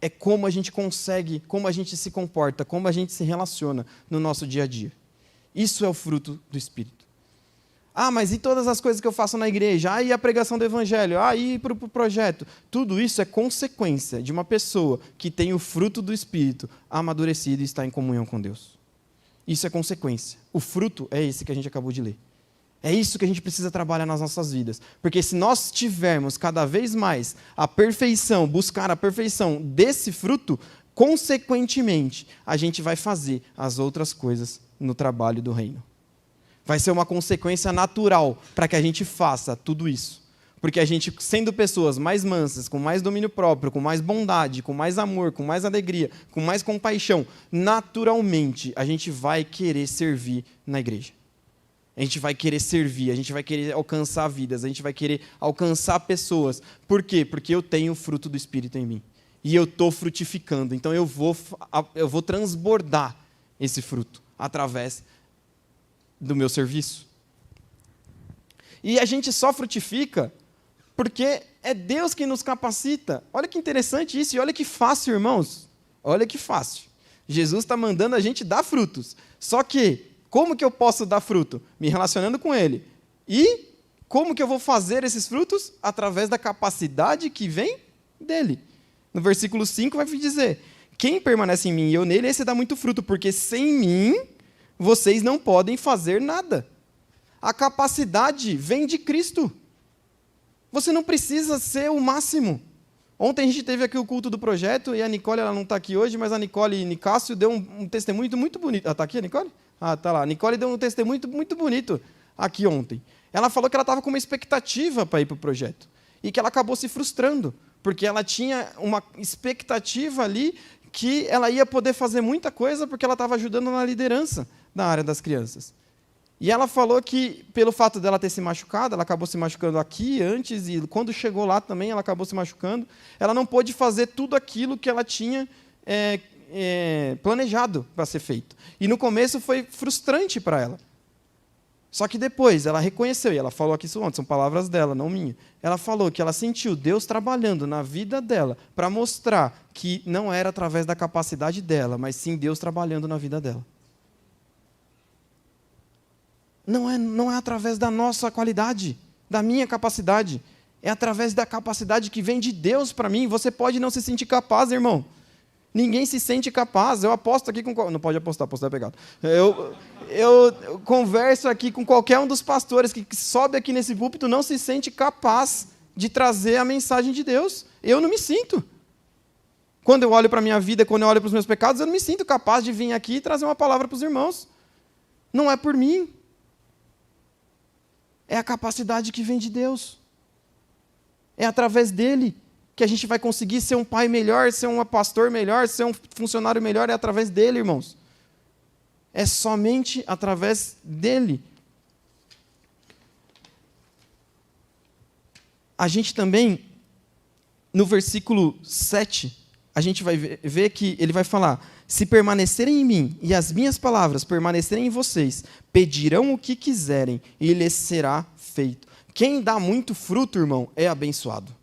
É como a gente consegue, como a gente se comporta, como a gente se relaciona no nosso dia a dia. Isso é o fruto do Espírito. Mas e todas as coisas que eu faço na igreja? E a pregação do Evangelho? E para o projeto? Tudo isso é consequência de uma pessoa que tem o fruto do Espírito amadurecido e está em comunhão com Deus. Isso é consequência. O fruto é esse que a gente acabou de ler. É isso que a gente precisa trabalhar nas nossas vidas. Porque se nós tivermos cada vez mais a perfeição, buscar a perfeição desse fruto, consequentemente, a gente vai fazer as outras coisas no trabalho do reino. Vai ser uma consequência natural para que a gente faça tudo isso. Porque a gente, sendo pessoas mais mansas, com mais domínio próprio, com mais bondade, com mais amor, com mais alegria, com mais compaixão, naturalmente a gente vai querer servir na igreja. A gente vai querer servir, a gente vai querer alcançar vidas, a gente vai querer alcançar pessoas. Por quê? Porque eu tenho o fruto do Espírito em mim. E eu estou frutificando. Então eu vou transbordar esse fruto através do meu serviço. E a gente só frutifica porque é Deus quem nos capacita. Olha que interessante isso e olha que fácil, irmãos. Olha que fácil. Jesus está mandando a gente dar frutos. Só que, como que eu posso dar fruto? Me relacionando com Ele. E como que eu vou fazer esses frutos? Através da capacidade que vem dEle. No versículo 5 vai dizer, quem permanece em mim e eu nele, esse dá muito fruto, porque sem mim vocês não podem fazer nada. A capacidade vem de Cristo. Você não precisa ser o máximo. Ontem a gente teve aqui o culto do projeto, e a Nicole, ela não está aqui hoje, mas a Nicole e Nicásio deu um testemunho muito bonito. Está aqui a Nicole? Ah, está lá. A Nicole deu um testemunho muito bonito aqui ontem. Ela falou que ela estava com uma expectativa para ir para o projeto, e que ela acabou se frustrando, porque ela tinha uma expectativa ali que ela ia poder fazer muita coisa, porque ela estava ajudando na liderança da área das crianças. E ela falou que, pelo fato dela ter se machucado, ela acabou se machucando aqui antes, e quando chegou lá também, ela acabou se machucando. Ela não pôde fazer tudo aquilo que ela tinha planejado para ser feito. E no começo foi frustrante para ela. Só que depois ela reconheceu, e ela falou aqui isso ontem, são palavras dela, não minha. Ela falou que ela sentiu Deus trabalhando na vida dela para mostrar que não era através da capacidade dela, mas sim Deus trabalhando na vida dela. Não é através da nossa qualidade, da minha capacidade. É através da capacidade que vem de Deus para mim. Você pode não se sentir capaz, irmão. Ninguém se sente capaz. Eu aposto aqui com... Não pode apostar é pecado. Eu converso aqui com qualquer um dos pastores que sobe aqui nesse púlpito, não se sente capaz de trazer a mensagem de Deus. Eu não me sinto. Quando eu olho para a minha vida, quando eu olho para os meus pecados, eu não me sinto capaz de vir aqui e trazer uma palavra para os irmãos. Não é por mim. É a capacidade que vem de Deus. É através dele que a gente vai conseguir ser um pai melhor, ser um pastor melhor, ser um funcionário melhor. É através dele, irmãos. É somente através dele. A gente também, no versículo 7, a gente vai ver que ele vai falar: se permanecerem em mim e as minhas palavras permanecerem em vocês, pedirão o que quiserem e lhes será feito. Quem dá muito fruto, irmão, é abençoado.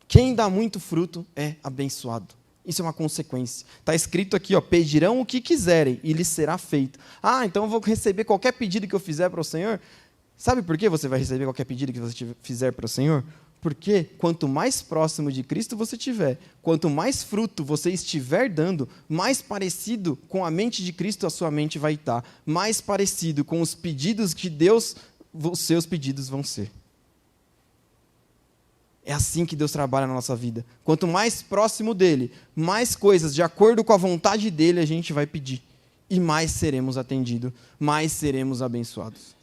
Quem dá muito fruto é abençoado. Isso é uma consequência. Está escrito aqui, ó, pedirão o que quiserem e lhes será feito. Ah, então eu vou receber qualquer pedido que eu fizer para o Senhor? Sabe por que você vai receber qualquer pedido que você fizer para o Senhor? Porque quanto mais próximo de Cristo você estiver, quanto mais fruto você estiver dando, mais parecido com a mente de Cristo a sua mente vai estar, mais parecido com os pedidos de Deus, os seus pedidos vão ser. É assim que Deus trabalha na nossa vida. Quanto mais próximo dele, mais coisas de acordo com a vontade dele a gente vai pedir. E mais seremos atendidos, mais seremos abençoados.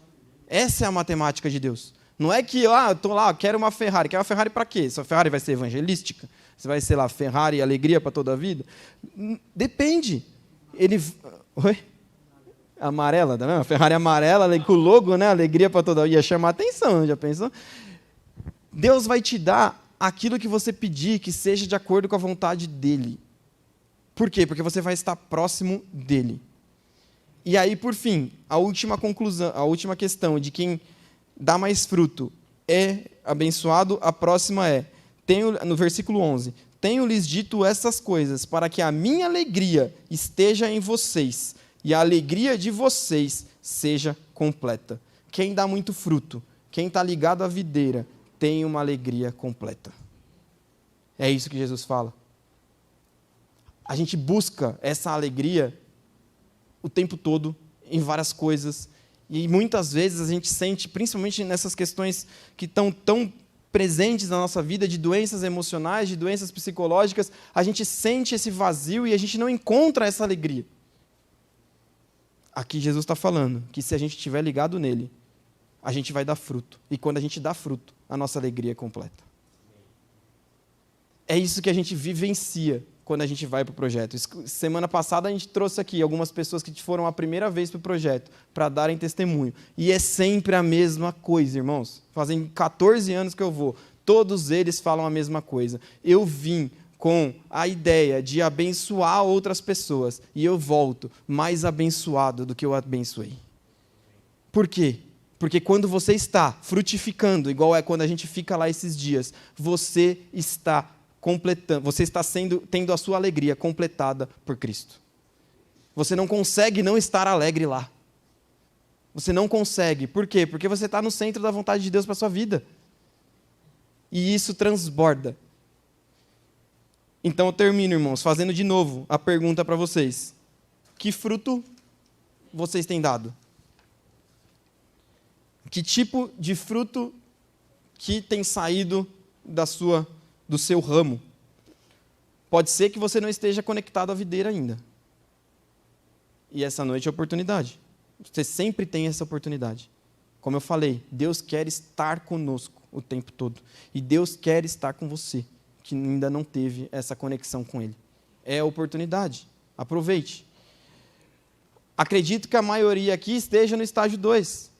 Essa é a matemática de Deus. Não é que, eu estou lá, quero uma Ferrari. Quer uma Ferrari para quê? Sua Ferrari vai ser evangelística? Você vai ser lá, Ferrari, alegria para toda a vida? Depende. Oi? Amarela, tá vendo? Ferrari amarela, com o logo, né? Alegria para toda a vida. Ia chamar atenção, já pensou? Deus vai te dar aquilo que você pedir, que seja de acordo com a vontade dele. Por quê? Porque você vai estar próximo dele. E aí, por fim, a última conclusão, a última questão de quem dá mais fruto é abençoado, a próxima é, no versículo 11, tenho-lhes dito essas coisas para que a minha alegria esteja em vocês e a alegria de vocês seja completa. Quem dá muito fruto, quem está ligado à videira, tem uma alegria completa. É isso que Jesus fala. A gente busca essa alegria o tempo todo, em várias coisas, e muitas vezes a gente sente, principalmente nessas questões que estão tão presentes na nossa vida, de doenças emocionais, de doenças psicológicas, a gente sente esse vazio e a gente não encontra essa alegria. Aqui Jesus está falando que se a gente estiver ligado nele, a gente vai dar fruto. E quando a gente dá fruto, a nossa alegria é completa. É isso que a gente vivencia quando a gente vai para o projeto. Semana passada a gente trouxe aqui algumas pessoas que foram a primeira vez para o projeto, para darem testemunho. E é sempre a mesma coisa, irmãos. Fazem 14 anos que eu vou. Todos eles falam a mesma coisa. Eu vim com a ideia de abençoar outras pessoas. E eu volto mais abençoado do que eu abençoei. Por quê? Porque quando você está frutificando, igual é quando a gente fica lá esses dias, você está você está tendo a sua alegria completada por Cristo. Você não consegue não estar alegre lá. Você não consegue. Por quê? Porque você está no centro da vontade de Deus para a sua vida. E isso transborda. Então eu termino, irmãos, fazendo de novo a pergunta para vocês. Que fruto vocês têm dado? Que tipo de fruto que tem saído do seu ramo? Pode ser que você não esteja conectado à videira ainda. E essa noite é a oportunidade. Você sempre tem essa oportunidade. Como eu falei, Deus quer estar conosco o tempo todo. E Deus quer estar com você, que ainda não teve essa conexão com Ele. É a oportunidade. Aproveite. Acredito que a maioria aqui esteja no estágio 2.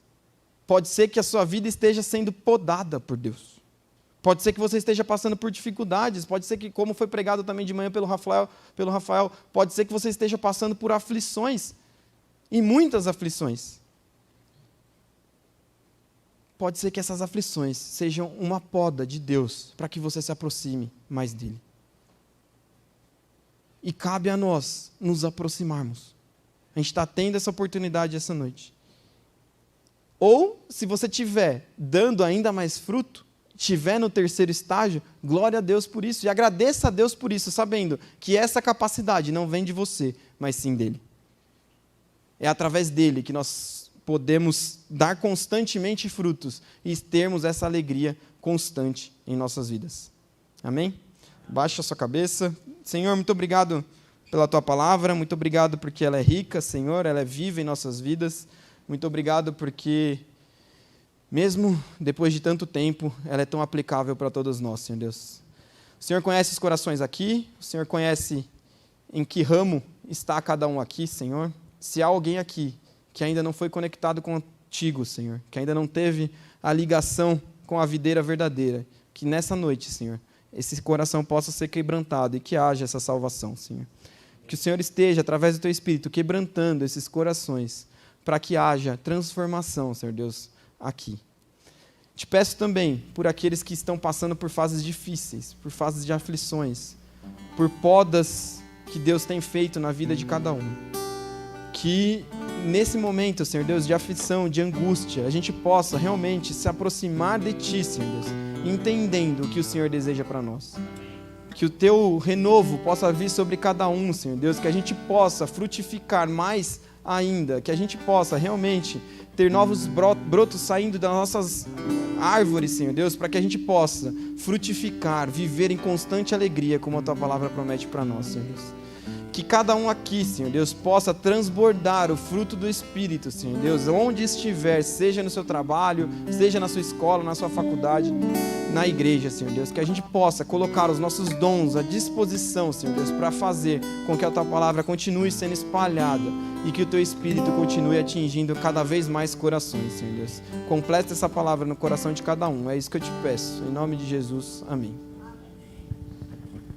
Pode ser que a sua vida esteja sendo podada por Deus. Pode ser que você esteja passando por dificuldades. Pode ser que, como foi pregado também de manhã pelo Rafael, pode ser que você esteja passando por aflições. E muitas aflições. Pode ser que essas aflições sejam uma poda de Deus para que você se aproxime mais dele. E cabe a nós nos aproximarmos. A gente está tendo essa oportunidade essa noite. Ou, se você estiver dando ainda mais fruto, estiver no terceiro estágio, glória a Deus por isso. E agradeça a Deus por isso, sabendo que essa capacidade não vem de você, mas sim dele. É através dele que nós podemos dar constantemente frutos e termos essa alegria constante em nossas vidas. Amém? Baixa a sua cabeça. Senhor, muito obrigado pela tua palavra, muito obrigado porque ela é rica, Senhor, ela é viva em nossas vidas. Muito obrigado porque, mesmo depois de tanto tempo, ela é tão aplicável para todos nós, Senhor Deus. O Senhor conhece os corações aqui, o Senhor conhece em que ramo está cada um aqui, Senhor. Se há alguém aqui que ainda não foi conectado contigo, Senhor, que ainda não teve a ligação com a videira verdadeira, que nessa noite, Senhor, esse coração possa ser quebrantado e que haja essa salvação, Senhor. Que o Senhor esteja, através do Teu Espírito, quebrantando esses corações, para que haja transformação, Senhor Deus, aqui. Te peço também por aqueles que estão passando por fases difíceis, por fases de aflições, por podas que Deus tem feito na vida de cada um. Que nesse momento, Senhor Deus, de aflição, de angústia, a gente possa realmente se aproximar de Ti, Senhor Deus, entendendo o que o Senhor deseja para nós. Que o Teu renovo possa vir sobre cada um, Senhor Deus, que a gente possa frutificar mais ainda, que a gente possa realmente ter novos brotos saindo das nossas árvores, Senhor Deus, para que a gente possa frutificar, viver em constante alegria, como a Tua palavra promete para nós, Senhor Deus. Que cada um aqui, Senhor Deus, possa transbordar o fruto do Espírito, Senhor Deus, onde estiver, seja no seu trabalho, seja na sua escola, na sua faculdade, na igreja, Senhor Deus, que a gente possa colocar os nossos dons à disposição, Senhor Deus, para fazer com que a Tua palavra continue sendo espalhada e que o Teu Espírito continue atingindo cada vez mais corações, Senhor Deus. Completa essa palavra no coração de cada um, é isso que eu te peço, em nome de Jesus, amém.